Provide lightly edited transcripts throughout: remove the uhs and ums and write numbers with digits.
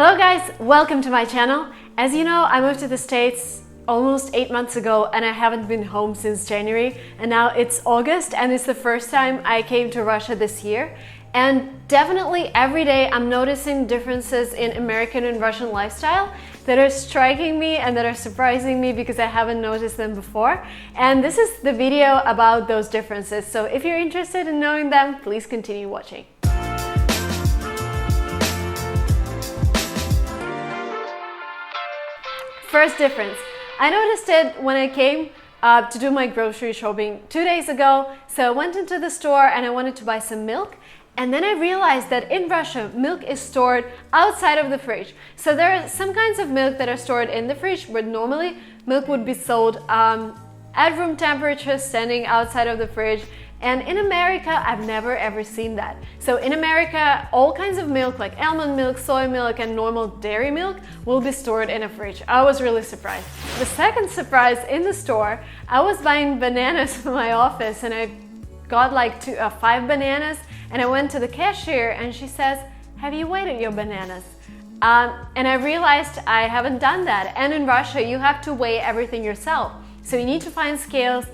Hello guys, welcome to my channel. As you know, I moved to the States almost 8 months ago and I haven't been home since January, and now it's August and it's the first time I came to Russia this year. And definitely every day I'm noticing differences in American and Russian lifestyle that are striking me and that are surprising me because I haven't noticed them before. And this is the video about those differences. So if you're interested in knowing them, please continue watching. First difference. I noticed it when I came to do my grocery shopping 2 days ago. So I went into the store and I wanted to buy some milk. And then I realized that in Russia, milk is stored outside of the fridge. So there are some kinds of milk that are stored in the fridge, but normally milk would be sold at room temperature, standing outside of the fridge. And in America, I've never ever seen that. So in America, all kinds of milk like almond milk, soy milk, and normal dairy milk will be stored in a fridge. I was really surprised. The second surprise in the store, I was buying bananas for my office and I got like 5 bananas, and I went to the cashier and she says, "Have you weighed your bananas?" And I realized I haven't done that. And in Russia, you have to weigh everything yourself. So you need to find scales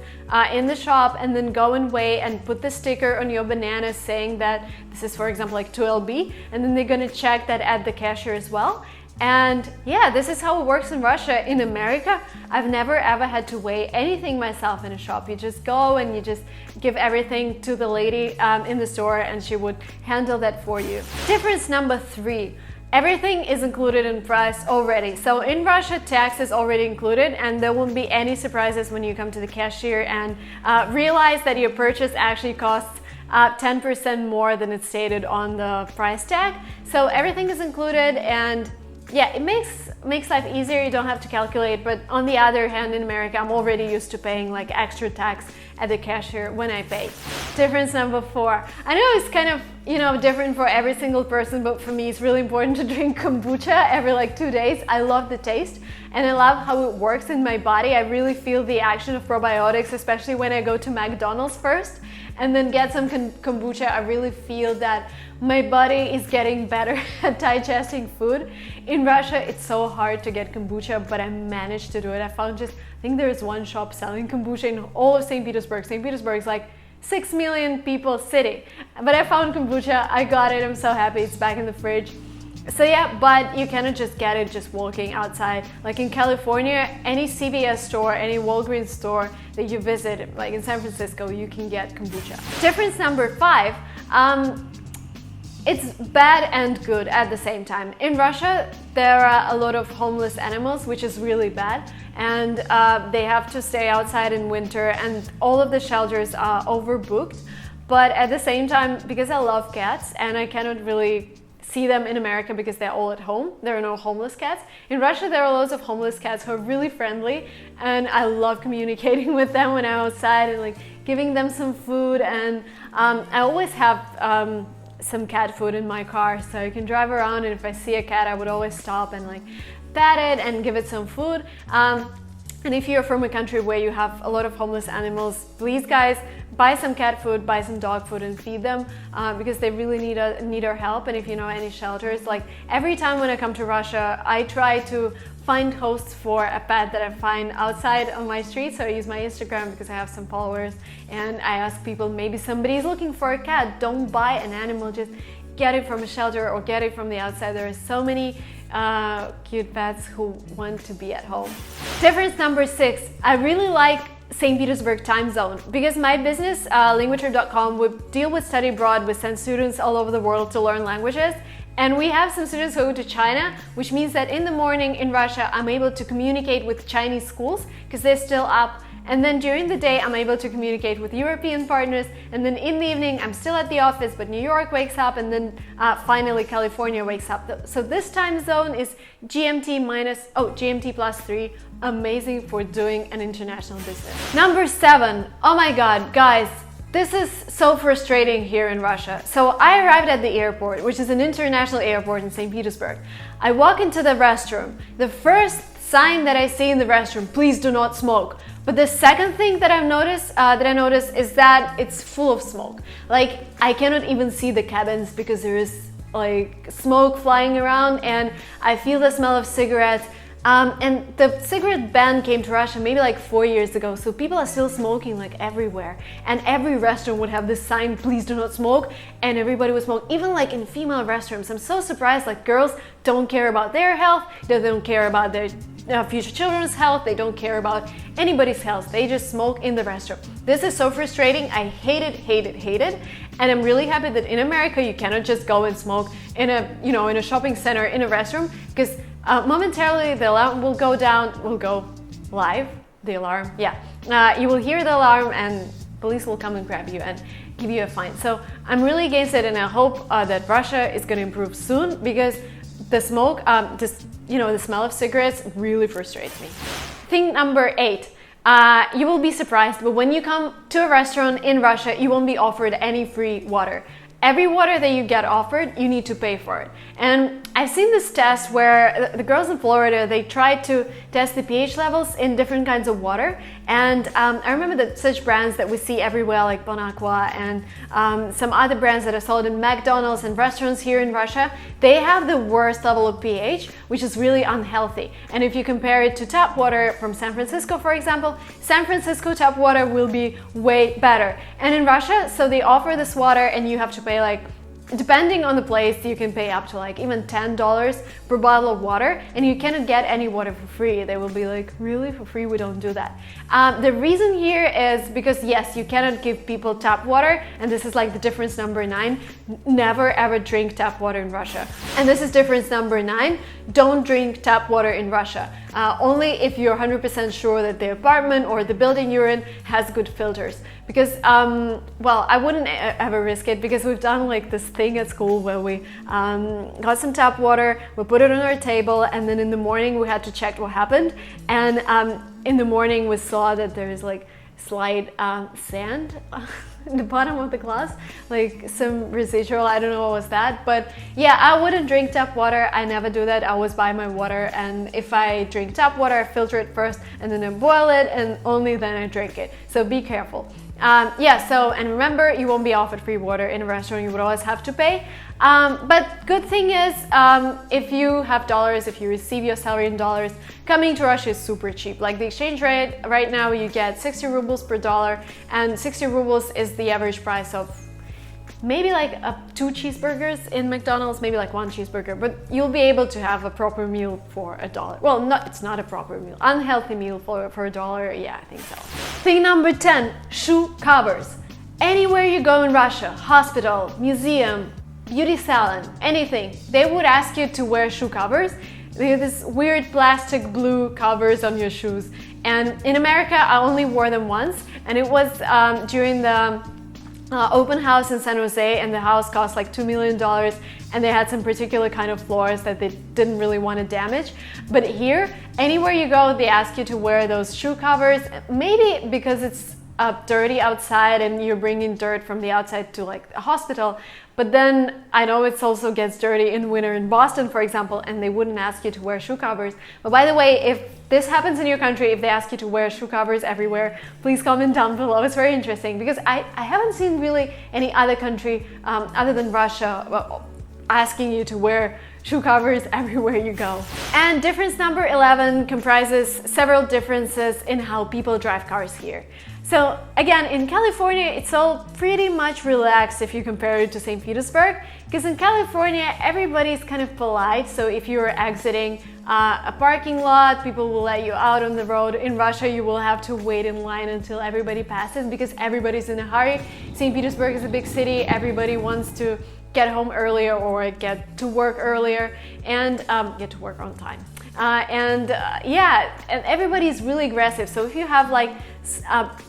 in the shop and then go and weigh and put the sticker on your bananas saying that this is, for example, like 2 lb, and then they're gonna check that at the cashier as well. And yeah, this is how it works in Russia. In America, I've never ever had to weigh anything myself in a shop. You just go and you just give everything to the lady in the store and she would handle that for you. Difference number 3. Everything is included in price already. So in Russia, tax is already included and there won't be any surprises when you come to the cashier and realize that your purchase actually costs 10% more than it's stated on the price tag. So everything is included, and yeah, it makes life easier. You don't have to calculate. But on the other hand, in America, I'm already used to paying like extra tax at the cashier when I pay. Difference number 4. I know it's kind of, different for every single person, but for me, it's really important to drink kombucha every like 2 days. I love the taste and I love how it works in my body. I really feel the action of probiotics, especially when I go to McDonald's first and then get some kombucha. I really feel that my body is getting better at digesting food. In Russia, it's so hard to get kombucha, but I managed to do it. I think there is one shop selling kombucha in all of St. Petersburg. St. Petersburg is like 6 million people city. But I found kombucha, I got it, I'm so happy, it's back in the fridge. So yeah, but you cannot just get it just walking outside. Like in California, any CVS store, any Walgreens store that you visit, like in San Francisco, you can get kombucha. Difference number 5. It's bad and good at the same time. In Russia, there are a lot of homeless animals, which is really bad. And they have to stay outside in winter and all of the shelters are overbooked. But at the same time, because I love cats and I cannot really see them in America because they're all at home, there are no homeless cats. In Russia, there are loads of homeless cats who are really friendly and I love communicating with them when I'm outside and like giving them some food. And I always have some cat food in my car, so I can drive around, and if I see a cat, I would always stop and like pat it and give it some food. And if you're from a country where you have a lot of homeless animals, please guys, buy some cat food, buy some dog food and feed them because they really need our help. And if you know any shelters, like every time when I come to Russia, I try to find hosts for a pet that I find outside on my street. So I use my Instagram because I have some followers and I ask people, maybe somebody's looking for a cat, don't buy an animal, just get it from a shelter or get it from the outside. There are so many cute pets who want to be at home. Difference number 6. I really like St. Petersburg time zone because my business, Linguature.com, would deal with study abroad. We send students all over the world to learn languages. And we have some students who go to China, which means that in the morning in Russia, I'm able to communicate with Chinese schools because they're still up. And then during the day, I'm able to communicate with European partners. And then in the evening, I'm still at the office, but New York wakes up and then finally California wakes up. So this time zone is GMT plus 3. Amazing for doing an international business. Number 7. Oh my God, guys. This is so frustrating here in Russia. So I arrived at the airport, which is an international airport in St. Petersburg. I walk into the restroom. The first sign that I see in the restroom, please do not smoke. But the second thing that I noticed is that it's full of smoke. Like I cannot even see the cabins because there is like smoke flying around, and I feel the smell of cigarettes. And the cigarette ban came to Russia maybe like 4 years ago, so people are still smoking like everywhere. And every restaurant would have this sign, please do not smoke, and everybody would smoke, even like in female restrooms. I'm so surprised, like girls don't care about their health, they don't care about their future children's health, they don't care about anybody's health, they just smoke in the restroom. This is so frustrating, I hate it, hate it, hate it. And I'm really happy that in America you cannot just go and smoke in a shopping center, in a restroom, because momentarily the alarm will go down, will go live, the alarm, you will hear the alarm and police will come and grab you and give you a fine. So I'm really against it, and I hope that Russia is going to improve soon, because the smoke, the smell of cigarettes really frustrates me. Thing number 8. You will be surprised, but when you come to a restaurant in Russia, you won't be offered any free water. Every water that you get offered, you need to pay for it. And I've seen this test where the girls in Florida, they tried to test the pH levels in different kinds of water. And I remember that such brands that we see everywhere, like Bon Aqua and some other brands that are sold in McDonald's and restaurants here in Russia, they have the worst level of pH, which is really unhealthy. And if you compare it to tap water from San Francisco, for example, San Francisco tap water will be way better. And in Russia, so they offer this water and you have to pay like, depending on the place, you can pay up to like even $10 per bottle of water, and you cannot get any water for free. They will be like, really, for free? We don't do that. The reason here is because yes, you cannot give people tap water, and this is like the difference number 9. Never ever drink tap water in Russia. And this is difference number 9. Don't drink tap water in Russia. Only if you're 100% sure that the apartment or the building you're in has good filters. Because, I wouldn't ever risk it, because we've done like this thing at school where we got some tap water, we put it on our table, and then in the morning we had to check what happened. And in the morning we saw that there's like slight sand in the bottom of the glass, like some residual, I don't know what was that. But yeah, I wouldn't drink tap water. I never do that. I always buy my water, and if I drink tap water, I filter it first and then I boil it, and only then I drink it. So be careful. And remember, you won't be offered free water in a restaurant. You would always have to pay. But good thing is, if you have dollars, if you receive your salary in dollars, coming to Russia is super cheap. Like the exchange rate right now, you get 60 rubles per dollar, and 60 rubles is the average price of maybe like 2 cheeseburgers in McDonald's, maybe like 1 cheeseburger, but you'll be able to have a proper meal for $1. Well, it's not a proper meal, unhealthy meal for $1. Yeah, I think so. Thing number 10, shoe covers. Anywhere you go in Russia, hospital, museum, beauty salon, anything, they would ask you to wear shoe covers. They have this weird plastic blue covers on your shoes. And in America, I only wore them once, and it was during the open house in San Jose, and the house cost like $2 million, and they had some particular kind of floors that they didn't really want to damage. But here, anywhere you go, they ask you to wear those shoe covers, maybe because it's dirty outside and you're bringing dirt from the outside to like a hospital. But then I know it also gets dirty in winter in Boston, for example, and they wouldn't ask you to wear shoe covers. But by the way, if this happens in your country, if they ask you to wear shoe covers everywhere, please comment down below. It's very interesting, because I haven't seen really any other country other than Russia asking you to wear shoe covers everywhere you go. And difference number 11 comprises several differences in how people drive cars here. So again, in California, it's all pretty much relaxed if you compare it to St. Petersburg, because in California, everybody's kind of polite. So if you're exiting a parking lot, people will let you out on the road. In Russia, you will have to wait in line until everybody passes, because everybody's in a hurry. St. Petersburg is a big city. Everybody wants to get home earlier or get to work earlier and get to work on time. And everybody's really aggressive. So if you have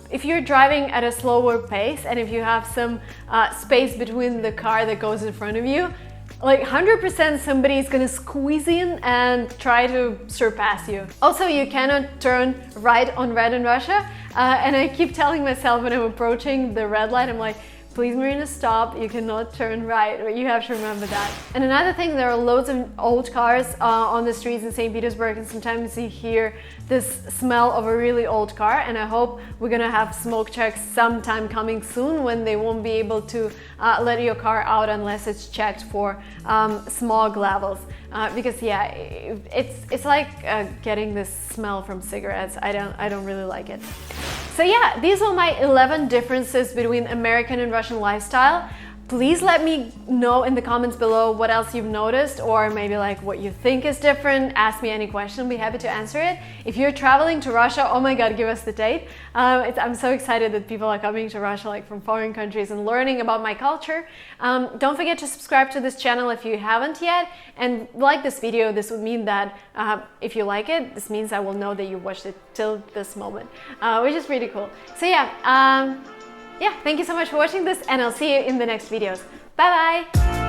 if you're driving at a slower pace, and if you have some space between the car that goes in front of you, like 100% somebody is gonna squeeze in and try to surpass you. Also, you cannot turn right on red in Russia. And I keep telling myself when I'm approaching the red light, I'm like, Please, Marina, stop. You cannot turn right. You have to remember that. And another thing, there are loads of old cars on the streets in St. Petersburg, and sometimes you hear this smell of a really old car, and I hope we're gonna have smoke checks sometime coming soon when they won't be able to let your car out unless it's checked for smog levels. Because yeah, it's like getting this smell from cigarettes. I don't really like it. So yeah, these are my 11 differences between American and Russian lifestyle. Please let me know in the comments below what else you've noticed, or maybe like what you think is different. Ask me any question, I'll be happy to answer it. If you're traveling to Russia, oh my god, give us the date. I'm so excited that people are coming to Russia like from foreign countries and learning about my culture. Don't forget to subscribe to this channel if you haven't yet, and like this video. This would mean that if you like it, this means I will know that you watched it till this moment, which is pretty cool. So yeah, thank you so much for watching this, and I'll see you in the next videos. Bye bye!